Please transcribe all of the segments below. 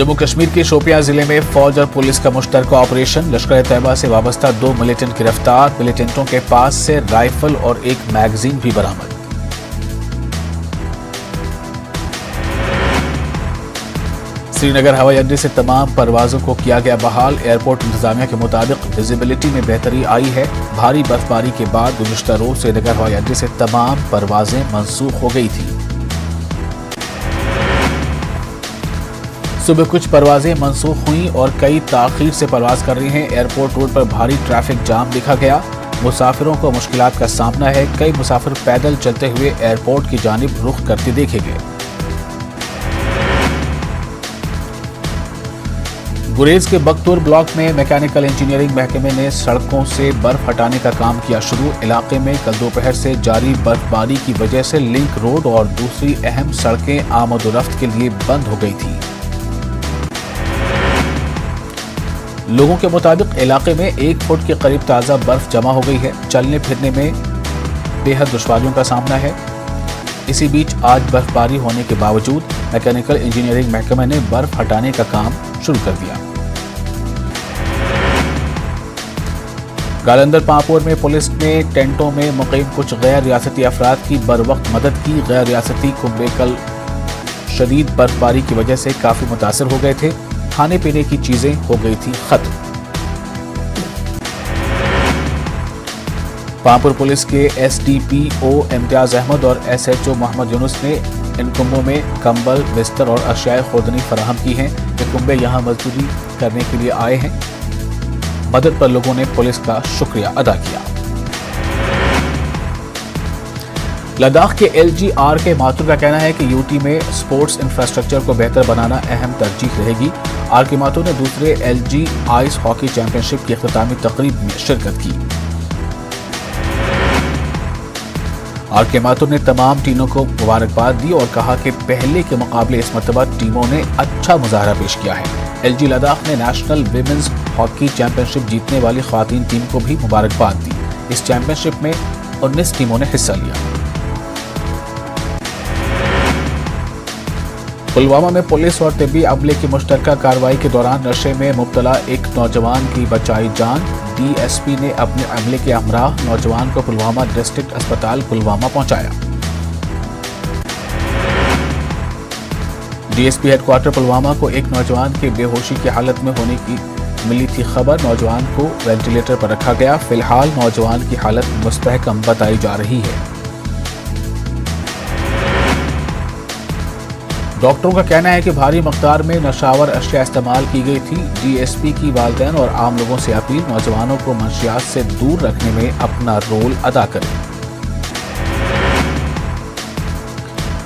जम्मू कश्मीर के शोपियां जिले में फौज और पुलिस का मुश्तरका ऑपरेशन। लश्कर तैयबा से वाबस्ता 2 मिलिटेंट गिरफ्तार। मिलिटेंटों के पास से राइफल और एक मैगजीन भी बरामद। श्रीनगर हवाई अड्डे से तमाम परवाजों को किया गया बहाल। एयरपोर्ट इंतजामिया के मुताबिक विजिबिलिटी में बेहतरी आई है। भारी बर्फबारी के बाद गुज़िश्ता रोज श्रीनगर हवाई अड्डे से तमाम परवाजें मनसूख हो गई थी। सुबह कुछ परवाजें मनसूख हुई और कई ताखीर से परवाज कर रही हैं। एयरपोर्ट रोड पर भारी ट्रैफिक जाम दिखा गया। मुसाफिरों को मुश्किलात का सामना है। कई मुसाफिर पैदल चलते हुए एयरपोर्ट की जानिब रुख करते देखे गए। गुरेज के बख्तूर ब्लॉक में मैकेनिकल इंजीनियरिंग महकमे ने सड़कों से बर्फ हटाने का काम किया शुरू। इलाके में कल दोपहर से जारी बर्फबारी की वजह से लिंक रोड और दूसरी अहम सड़कें आमद-ओ-रफ्त के लिए बंद हो गई थी। लोगों के मुताबिक इलाके में 1 फुट के करीब ताज़ा बर्फ जमा हो गई है। चलने फिरने में बेहद दुश्वारियों का सामना है। इसी बीच आज बर्फबारी होने के बावजूद मैकेनिकल इंजीनियरिंग महकमे ने बर्फ हटाने का काम शुरू कर दिया। गालंदर पांपोर में पुलिस ने टेंटों में मुकीम कुछ गैर रियासती अफराद की बरवक्त मदद की। गैर रियासती कुंबे कल शदीद बर्फबारी की वजह से काफी मुतासर हो गए थे। खाने पीने की चीजें हो गई थी खत्म। पांपुर पुलिस के एसडीपीओ इम्तियाज अहमद और एसएचओ मोहम्मद यूनुस ने इन कुंबों में कंबल, बिस्तर और अशियाए खुर्दनी फराहम की हैं। ये कुंबे यहां मजदूरी करने के लिए आए हैं। मदद पर लोगों ने पुलिस का शुक्रिया अदा किया। लद्दाख के एलजीआर के मातूर का कहना है कि यूटी में स्पोर्ट्स इंफ्रास्ट्रक्चर को बेहतर बनाना अहम तरजीह रहेगी। आर के मातूर ने दूसरे एलजी आइस हॉकी चैंपियनशिप की इख्तितामी तकरीब में शिरकत की। आर के माथुर ने तमाम टीमों को मुबारकबाद दी और कहा कि पहले के मुकाबले इस मरतबा टीमों ने अच्छा मुजाहरा पेश किया है। एलजी लद्दाख ने नेशनल विमेंस हॉकी चैंपियनशिप जीतने वाली ख्वातीन टीम को भी मुबारकबाद दी। इस चैंपियनशिप में 19 टीमों ने हिस्सा लिया। पुलवामा में पुलिस और तिब्बी अमले की मुश्तरका कार्रवाई के दौरान नशे में मुब्तला एक नौजवान की बचाई जान। डीएसपी ने अपने अमले के हमराह नौजवान को पुलवामा डिस्ट्रिक्ट अस्पताल पुलवामा पहुंचाया। डीएसपी हेडक्वार्टर पुलवामा को एक नौजवान के बेहोशी की हालत में होने की मिली थी खबर। नौजवान को वेंटिलेटर पर रखा गया। फिलहाल नौजवान की हालत मुस्तहकम बताई जा रही है। डॉक्टरों का कहना है कि भारी मकदार में नशावर अशिया इस्तेमाल की गई थी। डीएसपी की वालिदैन और आम लोगों से अपील नौजवानों को मंशियात से दूर रखने में अपना रोल अदा करें।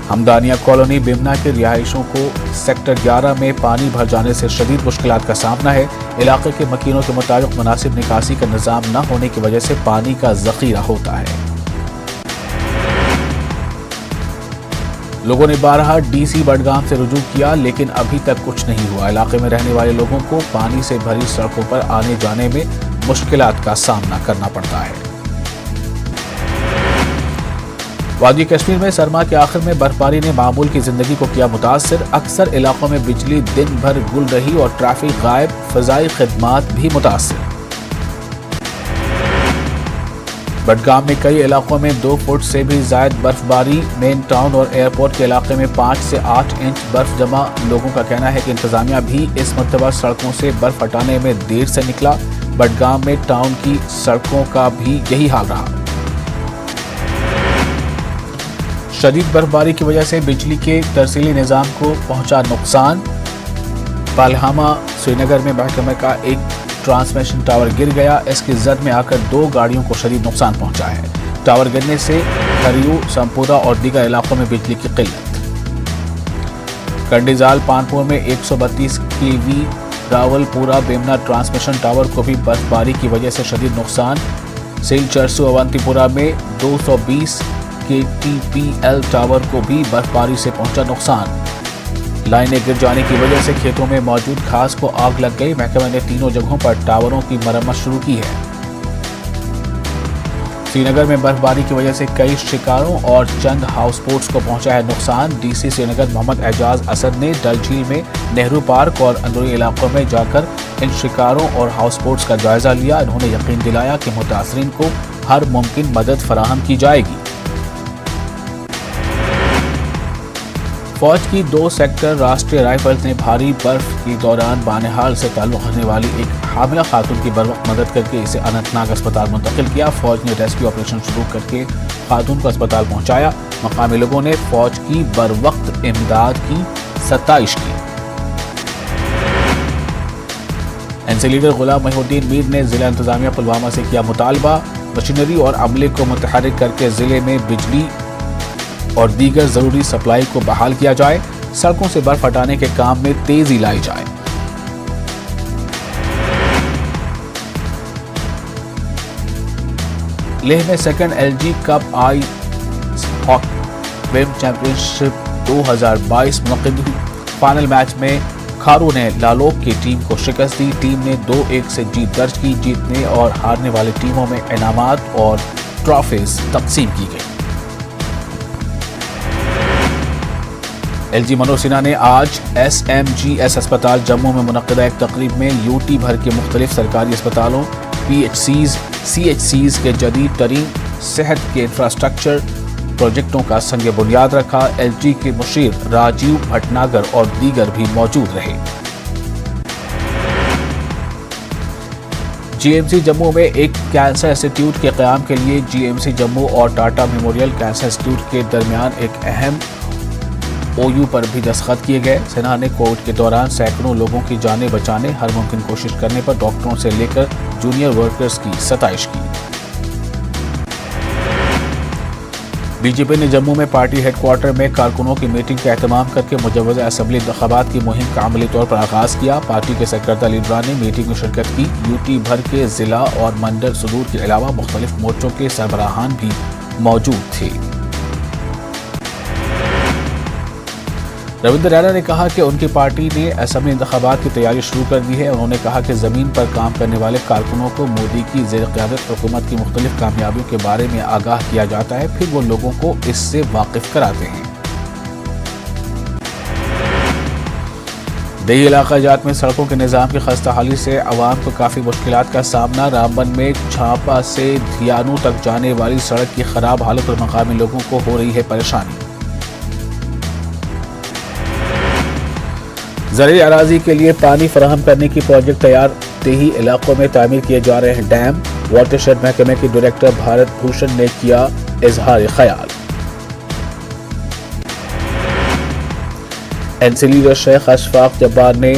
हमदानिया कॉलोनी बिमना के रिहायशों को सेक्टर 11 में पानी भर जाने से शदीद मुश्किलात का सामना है। इलाके के मकीनों के मुताबिक मुनासिब निकासी का निज़ाम न होने की वजह से पानी का ज़ख़ीरा होता है। लोगों ने बारहा डीसी बडगाम से रुजू किया लेकिन अभी तक कुछ नहीं हुआ। इलाके में रहने वाले लोगों को पानी से भरी सड़कों पर आने जाने में मुश्किलात का सामना करना पड़ता है। वादी कश्मीर में सरमा के आखिर में बर्फबारी ने मामूल की जिंदगी को किया मुतासर। अक्सर इलाकों में बिजली दिन भर गुल रही और ट्रैफिक गायब। फजाई खिदमात भी मुतासर। बडगाम में कई इलाकों में 2 फुट से भी ज्यादा बर्फबारी। मेन टाउन और एयरपोर्ट के इलाके में 5 से 8 इंच बर्फ जमा। लोगों का कहना है कि इंतजामिया भी इस मरतबा सड़कों से बर्फ हटाने में देर से निकला। बडगाम में टाउन की सड़कों का भी यही हाल रहा। शदीद बर्फबारी की वजह से बिजली के तरसीली निज़ाम को पहुंचा नुकसान। पालहामा श्रीनगर में महकमे का एक ट्रांसमिशन टावर गिर गया। इसकी जद में आकर 2 गाड़ियों को शदीद नुकसान पहुंचा है। टावर गिरने से खरियू, संपूरा और दीगर इलाकों में बिजली की किल्लत। कंडीजाल पानपुर में 132 केवी रावलपुरा बेमना ट्रांसमिशन टावर को भी बर्फबारी की वजह से शदीद नुकसान। सिल चरसू अवंतीपुरा में 220 केटीपीएल टावर को भी बर्फबारी से पहुंचा नुकसान। लाइनें गिर जाने की वजह से खेतों में मौजूद घास को आग लग गई। महकमे ने 3 जगहों पर टावरों की मरम्मत शुरू की है। श्री नगर में बर्फबारी की वजह से कई शिकारों और चंद हाउस बोट्स को पहुंचा है नुकसान। डीसी श्रीनगर मोहम्मद एजाज असद ने डल झील में नेहरू पार्क और अंदरूनी इलाकों में जाकर इन शिकारों और हाउस बोट्स का जायजा लिया। इन्होंने यकीन दिलाया कि मुतासरीन को हर मुमकिन मदद फराहम की जाएगी। फौज की 2 सेक्टर राष्ट्रीय राइफल्स ने भारी बर्फ के दौरान बानेहाल से ताल्लुक़ रखने वाली एक हामिला खातून की बरवक्त मदद करके इसे अनंतनाग अस्पताल मुंतकिल किया। फौज ने रेस्क्यू ऑपरेशन शुरू करके खातून को अस्पताल पहुंचाया। मकामी लोगों ने फौज की बरवक्त इमदाद की सताइश की। एनसी लीडर गुलाम मोहिउद्दीन मीर ने जिला इंतजामिया पुलवामा से किया मुतालबा। मशीनरी और अमले को मुतहर्रिक करके जिले में बिजली और दीगर जरूरी सप्लाई को बहाल किया जाए। सड़कों से बर्फ हटाने के काम में तेजी लाई जाए। लेह में second LG cup ice hockey Vim championship 2022 मुनक़िद हुई। फाइनल मैच में खारू ने लालोक की टीम को शिकस्त दी। टीम ने 2-1 से जीत दर्ज की। जीतने और हारने वाली टीमों में इनामात और ट्रॉफीज तकसीम की गई। एलजी मनोज सिन्हा ने आज SMGS अस्पताल जम्मू में मुनक़िदा एक तकरीब में यूटी भर के मुख्तलिफ सरकारी अस्पतालों, PHCs, CHCs के जदीद तरीन सेहत के इंफ्रास्ट्रक्चर प्रोजेक्टों का संग बुनियाद रखा। एलजी के मुशीर राजीव भटनागर और दीगर भी मौजूद रहे। GMC जम्मू में एक कैंसर इंस्टीट्यूट के क़याम के लिए GMC जम्मू और टाटा मेमोरियल कैंसर इंस्टीट्यूट के दरमियान एक अहम OU पर भी दस्तखत किए गए। सिन्हा ने कोविड के दौरान सैकड़ों लोगों की जानें बचाने हर मुमकिन कोशिश करने पर डॉक्टरों से लेकर जूनियर वर्कर्स की सताइश की। बीजेपी ने जम्मू में पार्टी हेडक्वार्टर में कारकुनों की मीटिंग का एहतमाम करके मुजव्वज़ा असेंबली इंतखाबात की मुहिम का अमली तौर पर आगाज किया। पार्टी के सरकर्दा लीडरान ने मीटिंग में शिरकत की। यूटी भर के जिला और मंडल सदूर के अलावा मुख्तलिफ मोर्चों के सरबराहान भी मौजूद थे। रविंद्र रैना ने कहा कि उनकी पार्टी ने असेंबली इंतखाबात की तैयारी शुरू कर दी है। उन्होंने कहा कि जमीन पर काम करने वाले कारकुनों को मोदी की ज़ेर क़यादत हुकूमत की मुख्तलिफ कामयाबियों के बारे में आगाह किया जाता है, फिर वो लोगों को इससे वाकिफ कराते हैं। देही इलाका जात में सड़कों के निज़ाम की खस्ता हाली से अवाम को काफ़ी मुश्किलात का सामना। रामबन में झापा से धियानू तक जाने वाली सड़क की खराब हालत और मकामी लोगों को हो रही है परेशानी। ज़रूरी अराजी के लिए पानी फराहम करने की प्रोजेक्ट तैयार। देही इलाकों में तामीर किए जा रहे हैं डैम। वाटरशेड महकमे के डायरेक्टर भारत भूषण ने किया इजहार ख्याल। एनसी लीडर शेख अशफाक जब्बार ने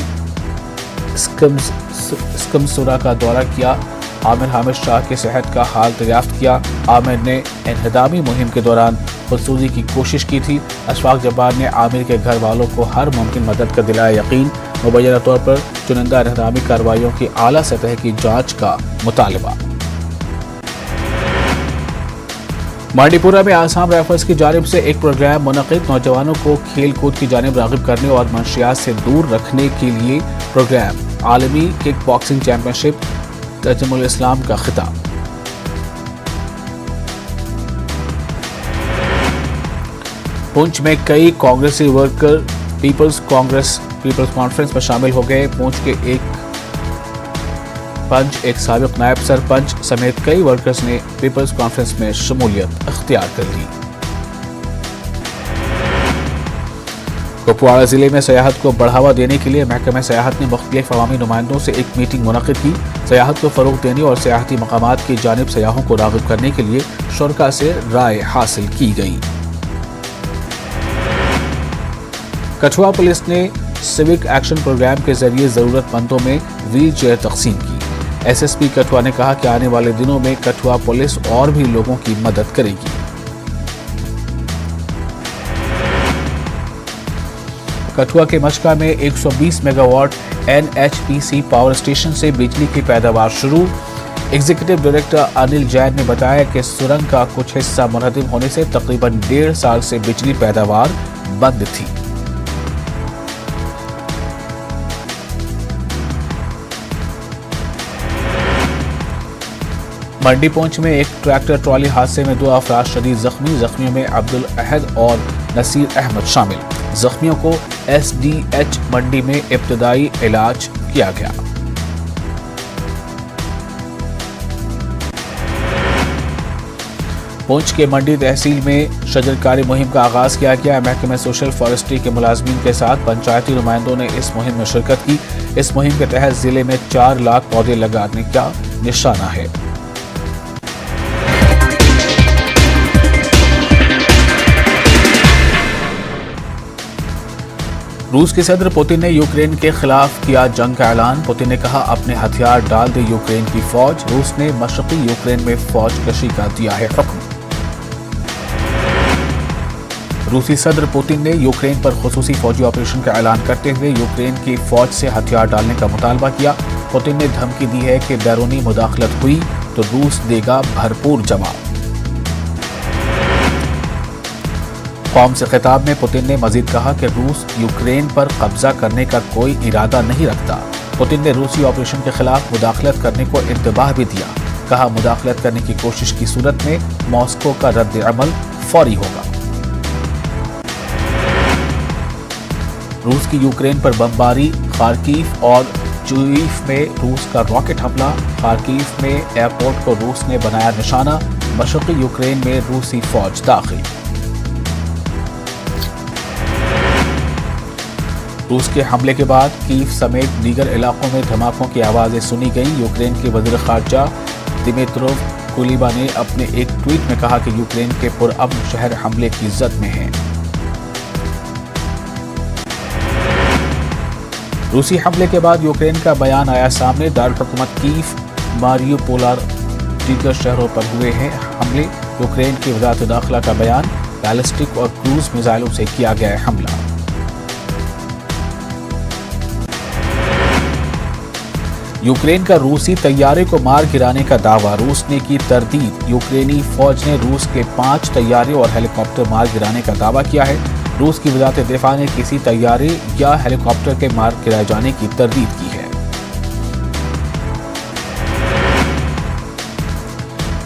स्कमसुरा का दौरा किया। आमिर हामिद शाह की सेहत का हाल दरियाफ्त किया। आमिर ने इन्हदामी मुहिम के दौरान खुदसूजी की कोशिश की थी। अशफाक जब्बार ने आमिर के घर वालों को हर मुमकिन मदद का दिलाया यकीन। मुबैना तौर पर चुनिंदा इन्हदामी कार्रवाइयों की आला सतह की जांच का मुतालबा। मांडीपुरा में आसाम राइफल्स की जानिब से एक प्रोग्राम मुनक़िद। नौजवानों को खेल कूद की जानिब राग़िब करने और मंशियात से दूर रखने के लिए प्रोग्राम। आलमी किक बॉक्सिंग चैंपियनशिप तजमुल इस्लाम का खिताब। पुंछ में कई कांग्रेसी वर्कर पीपल्स कॉन्फ्रेंस में शामिल हो गए। पुंछ के एक पंच, एक साबिक नायब सरपंच समेत कई वर्कर्स ने पीपल्स कॉन्फ्रेंस में शमूलियत अख्तियार कर ली। कुपवाड़ा जिले में सयाहत को बढ़ावा देने के लिए महकमा सयाहत ने मुख्तलिफ अवामी नुमाइंदों से एक मीटिंग मुनक़िद की। सयाहत को फ़रोग़ देने और सयाहती मकामात की जानिब सयाहों को राग़िब करने के लिए शुरका से राय हासिल की गई। कठुआ पुलिस ने सिविक एक्शन प्रोग्राम के जरिए ज़रूरतमंदों में व्हील चेयर तक़सीम की। SSP कठुआ ने कहा कि आने वाले दिनों में कठुआ पुलिस और भी लोगों की मदद करेगी। कठुआ के मचका में 120 मेगावाट NHPC पावर स्टेशन से बिजली की पैदावार शुरू। एग्जीक्यूटिव डायरेक्टर अनिल जैन ने बताया कि सुरंग का कुछ हिस्सा मुनहदिम होने से तकरीबन 1.5 साल से बिजली पैदावार बंद थी। मंडी पहुंच में एक ट्रैक्टर ट्रॉली हादसे में 2 अफराद शदीद जख्मी। जख्मियों में अब्दुल अहद और नसीर अहमद शामिल। जख्मियों को SDH मंडी में इब्तदाई इलाज किया गया। पुंछ के मंडी तहसील में शजरकारी मुहिम का आगाज किया गया। महकमे सोशल फॉरेस्ट्री के मुलाजमीन के साथ पंचायती नुमाइंदों ने इस मुहिम में शिरकत की। इस मुहिम के तहत जिले में 4 लाख पौधे लगाने का निशाना है। रूस के सदर पुतिन ने यूक्रेन के खिलाफ किया जंग का ऐलान। पुतिन ने कहा, अपने हथियार डाल दे यूक्रेन की फौज। रूस ने मशरकी यूक्रेन में फौज कशी का दिया है हुक्म। रूसी सदर पुतिन ने यूक्रेन पर खुसूसी फौजी ऑपरेशन का ऐलान करते हुए यूक्रेन की फौज से हथियार डालने का मुतालबा किया। पुतिन ने धमकी दी है कि बैरूनी मुदाखलत हुई तो रूस देगा भरपूर जवाब। कौम से खिताब में पुतिन ने मजीद कहा कि रूस यूक्रेन पर कब्जा करने का कोई इरादा नहीं रखता। पुतिन ने रूसी ऑपरेशन के खिलाफ मुदाखलत करने को इंतबाह भी दिया। कहा, मुदाखलत करने की कोशिश की सूरत में मॉस्को का रद्द अमल फौरी होगा। रूस की यूक्रेन पर बमबारी। खार्किव और चुईफ में रूस का रॉकेट हमला। खार्किव में एयरपोर्ट को रूस ने बनाया निशाना। मशरकी यूक्रेन में रूसी फौज दाखिल। रूस के हमले के बाद कीव समेत दीगर इलाकों में धमाकों की आवाजें सुनी गईं। यूक्रेन के वज़ीर ख़ारजा दिमित्रो कुलीबा ने अपने एक ट्वीट में कहा कि यूक्रेन के पुरअमन शहर हमले की जद में हैं। रूसी हमले के बाद यूक्रेन का बयान आया सामने। दारुल हुकूमत कीव, मारियोपोल और दीगर शहरों पर हुए हैं हमले। यूक्रेन की वज़ारत दाखिला का बयान, बैलिस्टिक और क्रूज मिसाइलों से किया गया है हमला। यूक्रेन का रूसी तैयारे को मार गिराने का दावा। रूस ने की तरदीद। यूक्रेनी फौज ने रूस के 5 तैयारे और हेलीकॉप्टर मार गिराने का दावा किया है। रूस की वज़ारत दिफा ने किसी तैयारे या हेलीकॉप्टर के मार गिराए जाने की तरदीद की है।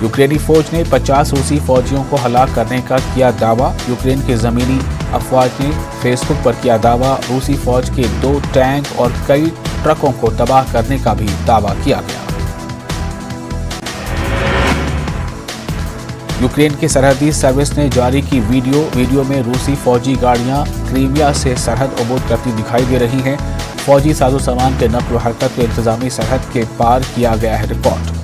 यूक्रेनी फौज ने 50 रूसी फौजियों को हलाक करने का किया दावा। यूक्रेन के ज़मीनी अफवाज ने फेसबुक पर किया दावा। रूसी फौज के 2 टैंक और कई ट्रकों को तबाह करने का भी दावा किया गया। यूक्रेन की सरहदी सर्विस ने जारी की वीडियो में रूसी फौजी गाड़ियां क्रीमिया से सरहद अबूर करती दिखाई दे रही हैं। फौजी साजो सामान के नक्ल व हरकत को इंतजामी सरहद के पार किया गया है रिकॉर्ड।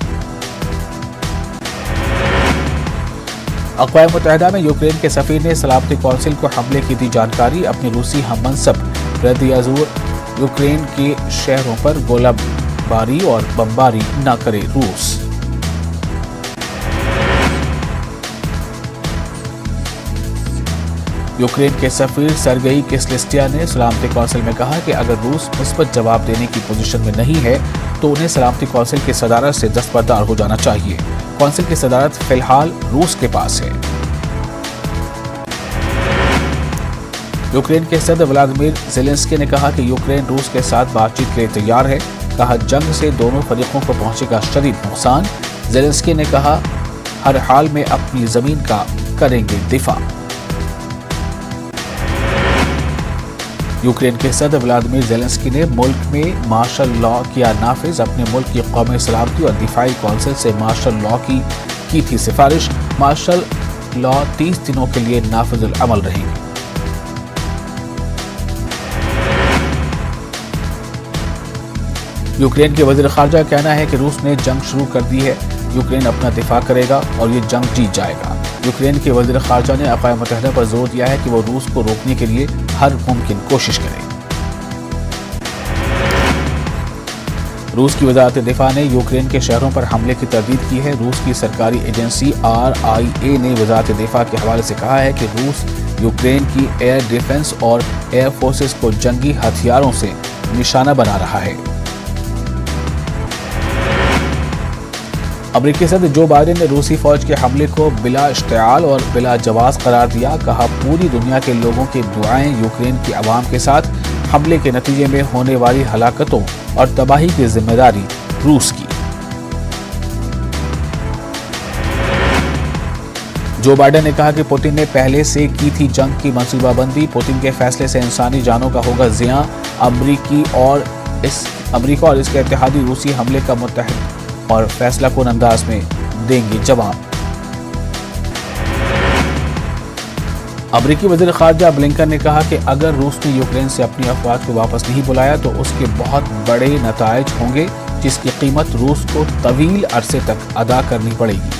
अक़वाम मुत्तहिदा में यूक्रेन के सफ़ीर ने सलामती कौंसिल को हमले की दी जानकारी। अपने रूसी हममनसब रद्द-ए-अज़ूर, यूक्रेन के शहरों पर गोलाबारी और बमबारी न करे रूस। यूक्रेन के सफ़ीर सरगई किस्लिस्टिया ने सलामती कौंसिल में कहा कि अगर रूस मुस्बत जवाब देने की पोजीशन में नहीं है तो उन्हें सलामती कौंसिल की सदारत से दस्तबरदार हो जाना चाहिए। कौंसिल की सदारत फिलहाल रूस के पास है। यूक्रेन के सदर व्लादिमीर ज़ेलेंस्की ने कहा कि यूक्रेन रूस के साथ बातचीत के लिए तैयार है। कहा, जंग से दोनों फरीकों को पहुंचेगा शदीद नुकसान। ज़ेलेंस्की ने कहा, हर हाल में अपनी जमीन का करेंगे दिफा। यूक्रेन के सदर व्लादिमीर ज़ेलेंस्की ने मुल्क में मार्शल लॉ किया नाफिज। अपने मुल्क की कौमी सलामती और दिफाई कौंसिल से मार्शल लॉ की थी सिफारिश। मार्शल लॉ 30 दिनों के लिए नाफिजुल अमल रहेंगे। यूक्रेन के वज़ीर ख़ारजा का कहना है कि रूस ने जंग शुरू कर दी है। यूक्रेन अपना दिफा करेगा और ये जंग जीत जाएगा। यूक्रेन के वज़ीर ख़ारजा ने अक़वाम मुत्तहिदा पर जोर दिया है कि वो रूस को रोकने के लिए हर मुमकिन कोशिश करें। रूस की वज़ारत दिफा ने यूक्रेन के शहरों पर हमले की तरदीद की है। रूस की सरकारी एजेंसी RIA ने वज़ारत दिफा के हवाले से कहा है कि रूस यूक्रेन की एयर डिफेंस और एयर फोर्सेस को जंगी हथियारों से निशाना बना रहा है। अमेरिकी सदर जो बाइडेन ने रूसी फौज के हमले को बिला इश्तिआल और बिला जवाज करार दिया। कहा, पूरी दुनिया के लोगों की दुआएं यूक्रेन की आवाम के साथ। हमले के नतीजे में होने वाली हलाकतों और तबाही की जिम्मेदारी रूस की। जो बाइडेन ने कहा कि पुतिन ने पहले से की थी जंग की मंसूबाबंदी, पुतिन के फैसले से इंसानी जानों का होगा ज़ियां, अमरीका और इसके इत्तेहादी रूसी हमले का मुतहद और फैसला कुन अंदाज में देंगे जवाब। अमरीकी वज़ीर ख़ारजा ब्लिंकन ने कहा कि अगर रूस ने यूक्रेन से अपनी अफ़वाज को वापस नहीं बुलाया तो उसके बहुत बड़े नताइज होंगे, जिसकी कीमत रूस को तवील अरसे तक अदा करनी पड़ेगी।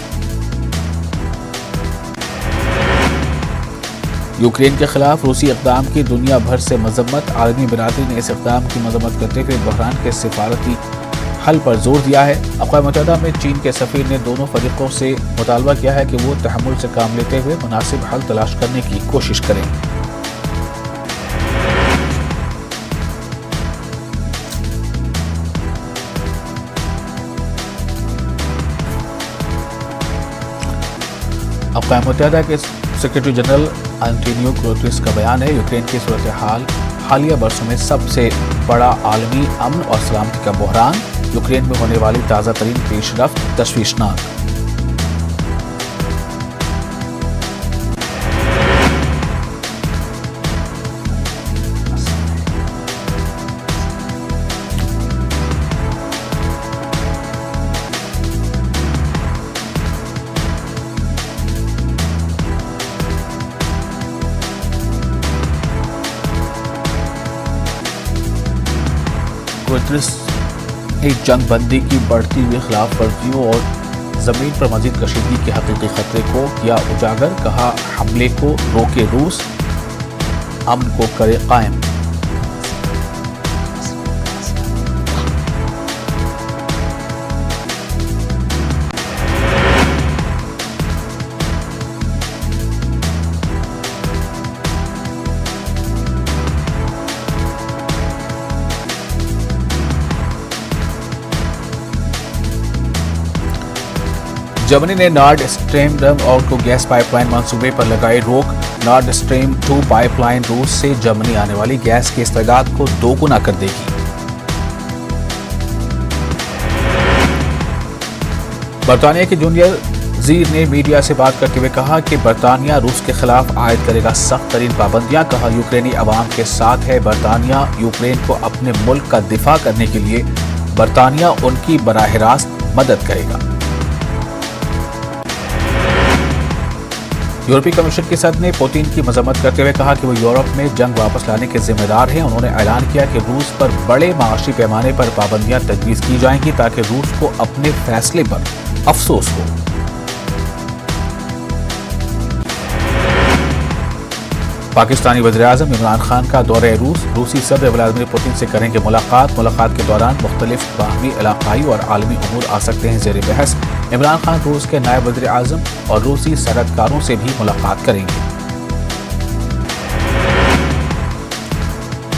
यूक्रेन के खिलाफ रूसी इक़दाम की दुनिया भर से मज़म्मत, आलमी बिरादरी ने इस इक़दाम की मज़म्मत करते हुए बहरान के सिफारती हल पर जोर दिया है। अक़वाम मुत्तहिदा में चीन के सफ़ीर ने दोनों फ़रीक़ों से मुतालबा किया है कि वो तहम्मुल से काम लेते हुए मुनासिब हल तलाश करने की कोशिश करें। अक़वाम मुत्तहिदा के सेक्रेटरी जनरल एंटोनियो गुतेरेस का बयान है, यूक्रेन की सूरत हाल हालिया बरसों में सबसे बड़ा आलमी अमन और सलामती का बहरान, यूक्रेन में होने वाली ताज़ा तरीन पेशरफ्त तशवीशनाक। गुतेरेस ने जंग बंदी की बढ़ती हुई खिलाफ वर्जियों और जमीन पर मजीद कशीदगी के हकीकी खतरे को किया उजागर, कहा हमले को रोके रूस, अमन को करे कायम। जर्मनी ने नॉर्ड स्ट्रीम 2 गैस पाइपलाइन मंसूबे पर लगाई रोक। नॉर्ड स्ट्रीम 2 पाइपलाइन रूस से जर्मनी आने वाली गैस की इस्तेदाद को दोगुना कर देगी। बरतानिया के जूनियर वज़ीर ने मीडिया से बात करते हुए कहा कि बरतानिया रूस के खिलाफ आयद करेगा सख्त तरीन पाबंदियां, कहा यूक्रेनी अवाम के साथ है बरतानिया, यूक्रेन को अपने मुल्क का दिफा करने के लिए बरतानिया उनकी बराह रास्त मदद करेगा। यूरोपीय कमीशन के सदर ने पुतिन की मजम्मत करते हुए कहा कि वो यूरोप में जंग वापस लाने के जिम्मेदार हैं। उन्होंने ऐलान किया कि रूस पर बड़े माशी पैमाने पर पाबंदियां तजवीज़ की जाएंगी ताकि रूस को अपने फैसले पर अफसोस हो। पाकिस्तानी वज़ीर-ए-आज़म इमरान खान का दौरे रूस, रूसी सदर व्लादिमीर पुतिन से करेंगे मुलाकात के दौरान मुख्तलिफ बाहमी इलाक़ाई और आलमी उमूर आ सकते हैं ज़ेर बहस। इमरान खान रूस के नायब वज़ीर-ए-आज़म और रूसी सरहदकारों से भी मुलाकात करेंगे।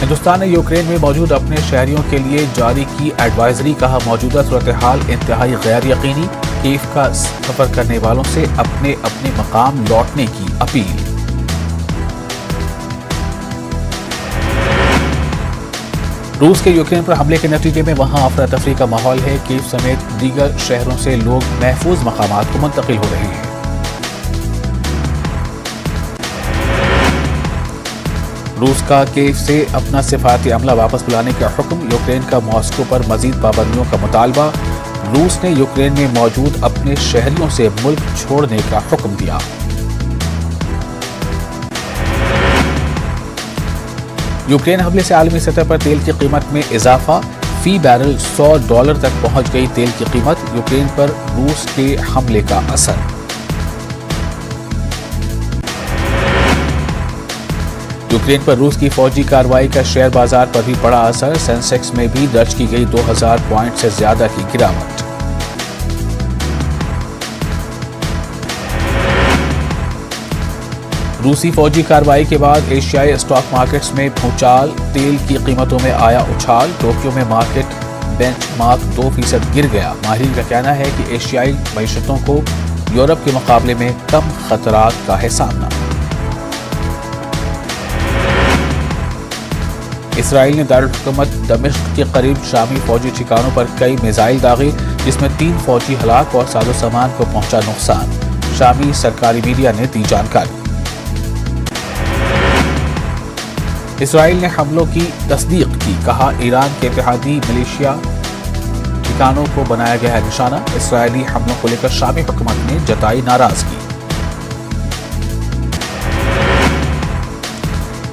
हिंदुस्तान ने यूक्रेन में मौजूद अपने शहरियों के लिए जारी की एडवाइजरी, कहा मौजूदा सूरत हाल इंतहाई गैर यकीनी, कीव का सफर करने वालों से अपने अपने मकाम लौटने की अपील। रूस के यूक्रेन पर हमले के नतीजे में वहां अफरा तफरी का माहौल है। कीव समेत दीगर शहरों से लोग महफूज मकामात को मुंतकिल हो रहे हैं। रूस का कीव से अपना सिफारती अमला वापस बुलाने का हुक्म, यूक्रेन का मॉस्को पर मजीद पाबंदियों का मुतालबा। रूस ने यूक्रेन में मौजूद अपने शहरियों से मुल्क छोड़ने का हुक्म दिया। यूक्रेन हमले से आलमी सतह पर तेल की कीमत में इजाफा, फी बैरल $100 तक पहुंच गई तेल की कीमत। यूक्रेन पर रूस के हमले का असर। यूक्रेन पर रूस की फौजी कार्रवाई का शेयर बाजार पर भी पड़ा असर, सेंसेक्स में भी दर्ज की गई 2000 पॉइंट से ज्यादा की गिरावट। रूसी फौजी कार्रवाई के बाद एशियाई स्टॉक मार्केट्स में भूचाल, तेल की कीमतों में आया उछाल। टोक्यो में मार्केट बेंचमार्क 2% गिर गया। माहिरीन का कहना है कि एशियाई मईशतों को यूरोप के मुकाबले में कम खतरात का है सामना। इसराइल ने दारुल हुकूमत दमिश्क के करीब शामी फौजी ठिकानों पर कई मिसाइल दागे, जिसमें 3 फौजी हलाक और साजो सामान को पहुंचा नुकसान। शामी सरकारी मीडिया ने दी जानकारी। इसराइल ने हमलों की तस्दीक की, कहा ईरान के इत्तेहादी मिलिशिया ठिकानों को बनाया गया है निशाना। इसराइली हमलों को लेकर शामी हुकूमत ने जताई नाराजगी।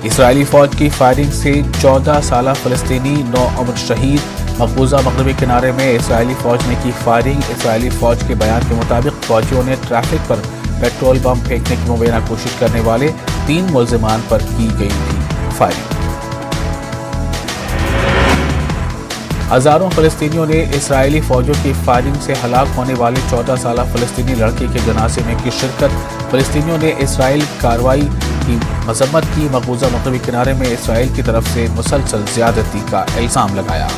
इसराइली फौज की फायरिंग से 14 साला फलस्तीनी 9 उम्र शहीद। मकबूजा मगरबी किनारे में इसराइली फौज ने की फायरिंग। इसराइली फौज के बयान के मुताबिक फौजियों ने ट्रैफिक पर पेट्रोल बम फेंकने की मुबैना कोशिश करने वाले 3 मुल्जिमान पर की गई थी फायरिंग। हजारों फलस्तीनियों ने इसराइली फौजों की फायरिंग से हलाक होने वाले 14 साला फलस्तीनी लड़के के जनाजे में की शिरकत। फलस्तीनियों ने इसराइल कार्रवाई की मजम्मत की। मकबूजा मगरबी किनारे में इसराइल की तरफ से मुसलसल ज्यादती का इल्जाम लगाया।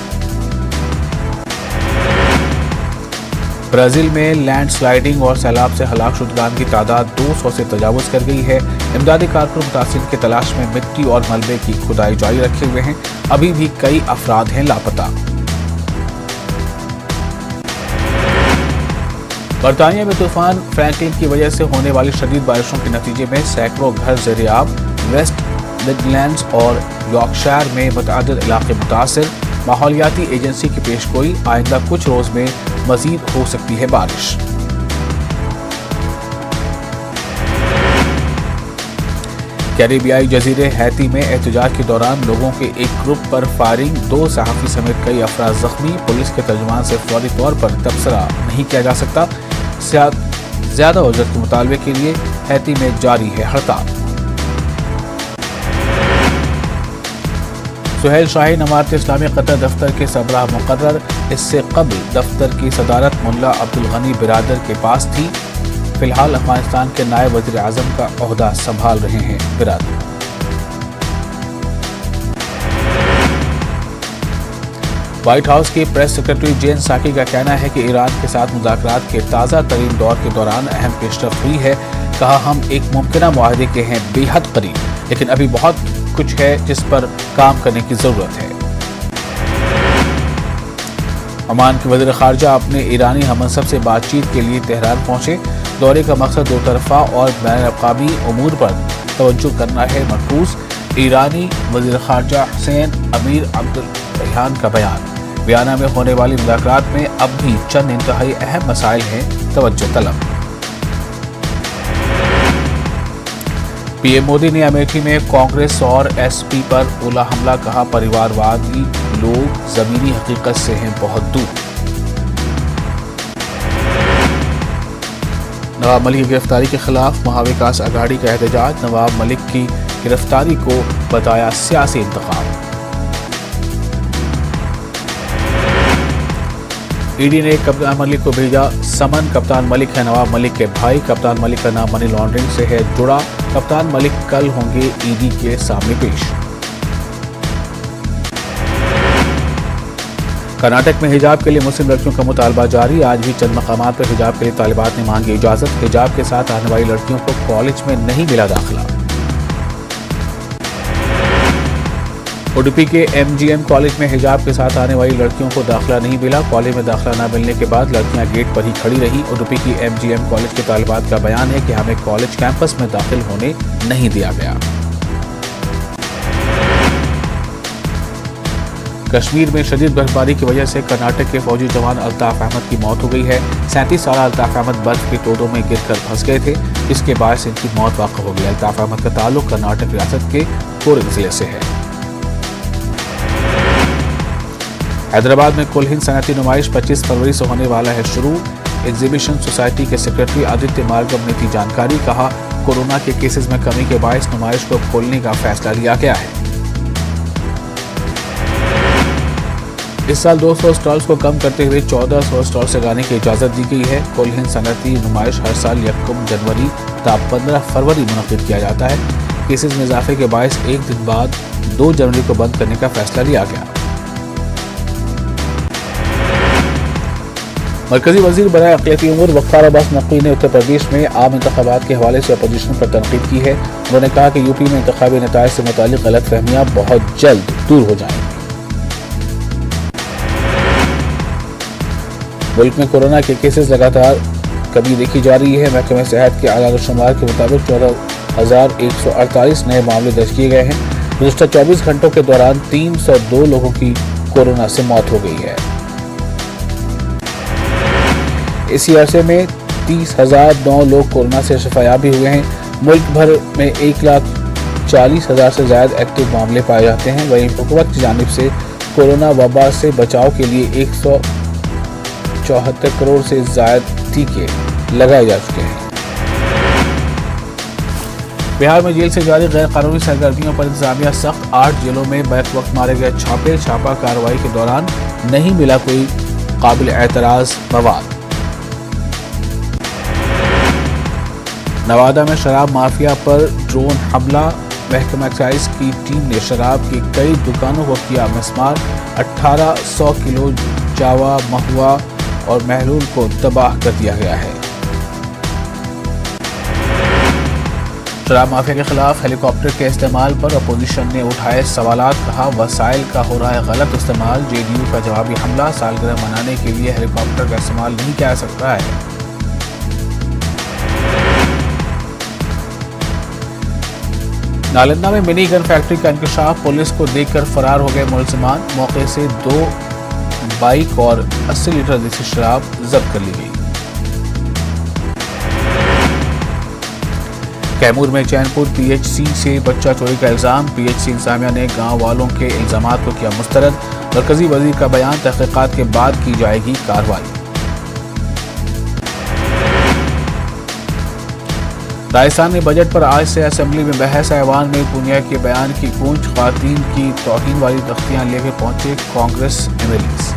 ब्राजील में लैंड स्लाइडिंग और सैलाब से हलाक शुदगान की तादाद 200 से तजावुज कर गई है। इमदादी कारकुन मुतासिर की तलाश में मिट्टी और मलबे की खुदाई जारी रखे हुए हैं। अभी भी कई अफराद हैं लापता। बरतानिया में तूफान फ्रैंकलिन की वजह से होने वाली शदीद बारिशों के नतीजे में सैकड़ों घर ज़ेर-ए-आब। वेस्ट मिडलैंड्स और यॉर्कशायर में मुतअद्दिद इलाके मुतासिर। माहौलियाती एजेंसी की पेशगोई, आइंदा कुछ रोज में मजीद हो सकती है बारिश। कैरिबियाई जजीरे हैती में एहतजाज के दौरान लोगों के एक ग्रुप पर फायरिंग। 2 सहाफ़ी समेत कई अफराद जख्मी। पुलिस के तर्जुमान से फौरी तौर पर तबसरा नहीं किया जा सकता। ज्यादा उजरत के मुतालबे के लिए हैती में जारी है हड़ताल। सुहेल शाहीन इमारत इस्लामी कतर दफ्तर के सरबराह मुकर्रर। इससे कबल दफ्तर की सदारत मुल्ला अब्दुल गनी बिरादर के पास थी। फिलहाल अफगानिस्तान के नायब वज़ीर आज़म का ओहदा संभाल रहे हैं बिरादर। व्हाइट हाउस के प्रेस सेक्रेटरी जेन साकी का कहना है कि ईरान के साथ मुज़ाकरात के ताज़ा तरीन दौर के दौरान अहम पेशरफ्त हुई है। कहा, हम एक मुमकिना मुआहदे के हैं बेहद करीब, लेकिन अभी बहुत कुछ है जिस पर काम करने की ज़रूरत है। ओमान के वज़ीर ख़ारजा अपने ईरानी हमनसब से बातचीत के लिए तेहरान पहुंचे। दौरे का मकसद दो तरफ़ा और बैन-अल-अक़वामी उमूर पर तवज्जो करना है मरकूज़। ईरानी वज़ीर ख़ारजा हुसैन अमीर अब्दुल रैहान का बयान में होने वाली मुज़ाकरात में अब भी चंद इंतहाई अहम मसाइल हैं तवज्जो तलब। पीएम मोदी ने अमेठी में कांग्रेस और एसपी पर बोला हमला। कहा, परिवारवादी लोग ज़मीनी हकीकत से हैं बहुत दूर। नवाब मलिक की गिरफ्तारी के खिलाफ महाविकास अघाड़ी का एहतजाज। नवाब मलिक की गिरफ्तारी को बताया सियासी इंतखाब। ईडी ने कप्तान मलिक को भेजा समन। कप्तान मलिक है नवाब मलिक के भाई। कप्तान मलिक का नाम मनी लॉन्ड्रिंग से है जुड़ा। कप्तान मलिक कल होंगे ईडी के सामने पेश। कर्नाटक में हिजाब के लिए मुस्लिम लड़कियों का मुतालबा जारी। आज भी चंद मकामात पर हिजाब के लिए तालिबात ने मांगी इजाजत। हिजाब के साथ आने वाली लड़कियों को कॉलेज में नहीं मिला दाखिला। उडुपी के एमजीएम कॉलेज में हिजाब के साथ आने वाली लड़कियों को दाखिला नहीं मिला। कॉलेज में दाखिला न मिलने के बाद लड़कियां गेट पर ही खड़ी रहीं। उडुपी की एमजीएम कॉलेज के तालिबात का बयान है कि हमें कॉलेज कैंपस में दाखिल होने नहीं दिया गया। कश्मीर में शदीद बर्फबारी की वजह से कर्नाटक के फौजी जवान अल्ताफ अहमद की मौत हो गई है। 37 साल अल्ताफ अहमद बर्फ के तोड़ों में गिरकर फंस गए थे, जिसके बायस इनकी मौत वाक़ हो गई। अल्ताफ अहमद का ताल्लुक कर्नाटक रियासत के कोरग जिले से है। हैदराबाद में कुल हिंद सनअती नुमाइश 25 फरवरी से होने वाला है शुरू। एग्जीबिशन सोसाइटी के सेक्रेटरी आदित्य मार्गम ने दी जानकारी। कहा, कोरोना के केसेस में कमी के बायस नुमाइश को खोलने का फैसला लिया गया है। इस साल 200 स्टॉल्स को कम करते हुए 1400 स्टॉल्स लगाने की इजाजत दी गई है। कुल हिंद सनअती नुमाइश हर साल 1 जनवरी ta 15 फरवरी मुनक़िद किया जाता है। केसेस में इजाफे के बायस एक दिन बाद 2 जनवरी को बंद करने का फैसला लिया गया। मरकजी वजीर बराए अक़लियती उमूर वक़ार अब्बास नक़वी ने उत्तर प्रदेश में आम इंतख़ाबात के हवाले से अपोजिशन पर तनक़ीद की है। उन्होंने कहा कि यूपी में इंतख़ाबी नताइज से मुतालिक गलतफ़हमियां बहुत जल्द दूर हो जाएंगी। मुल्क में कोरोना के केसेस लगातार कमी देखी जा रही है। महकमे सेहत के आला शुमार के मुताबिक 14,148 नए मामले दर्ज किए गए हैं। गुज़िश्ता 24 घंटों के दौरान 302 लोगों की कोरोना से मौत हो गई है। इसी अरसे में 30,009 लोग कोरोना से शिफायाब भी हुए हैं। मुल्क भर में 1,40,000 से ज्यादा एक्टिव मामले पाए जाते हैं। वहीं हुकूमत की जानिब से कोरोना वबा से बचाव के लिए 174 करोड़ से ज्यादा टीके लगाए जा चुके हैं। बिहार में जेल से जारी गैर कानूनी सरगर्मियों पर इंतजामिया सख्त। 8 जेलों में बैक वक्त मारे गए छापा कार्रवाई के दौरान नहीं मिला कोई काबिल एतराज मवाद। नवादा में शराब माफिया पर ड्रोन हमला। महकमा एक्साइज की टीम ने शराब की कई दुकानों को किया मिसमार। 1800 किलो जावा, महुआ और महलूल को तबाह कर दिया गया है। शराब माफिया के खिलाफ हेलीकॉप्टर के इस्तेमाल पर अपोजिशन ने उठाए सवालात। कहा वसाइल का हो रहा है गलत इस्तेमाल। जेडीयू का जवाबी हमला। सालगिरह मनाने के लिए हेलीकॉप्टर का इस्तेमाल नहीं किया जा सकता है। नालंदा में मिनी गन फैक्ट्री का इंकशाफ। पुलिस को देखकर फरार हो गए मुलजिमान। मौके से 2 बाइक और 80 लीटर देसी शराब जब्त कर ली गई। कैमूर में चैनपुर पीएचसी से बच्चा चोरी का इल्जाम। पीएचसी इंतजामिया ने गांव वालों के इल्जामात को किया मुस्तरद। मरकजी वजीर का बयान। तहकीकात के बाद की जाएगी कार्रवाई। राजस्थान में बजट पर आज से असेंबली में बहस। ऐवान में पूनिया के बयान की गूंज। ख्वातीन की तौहीन वाली तख्तियां लेकर पहुंचे कांग्रेस एमएलएस।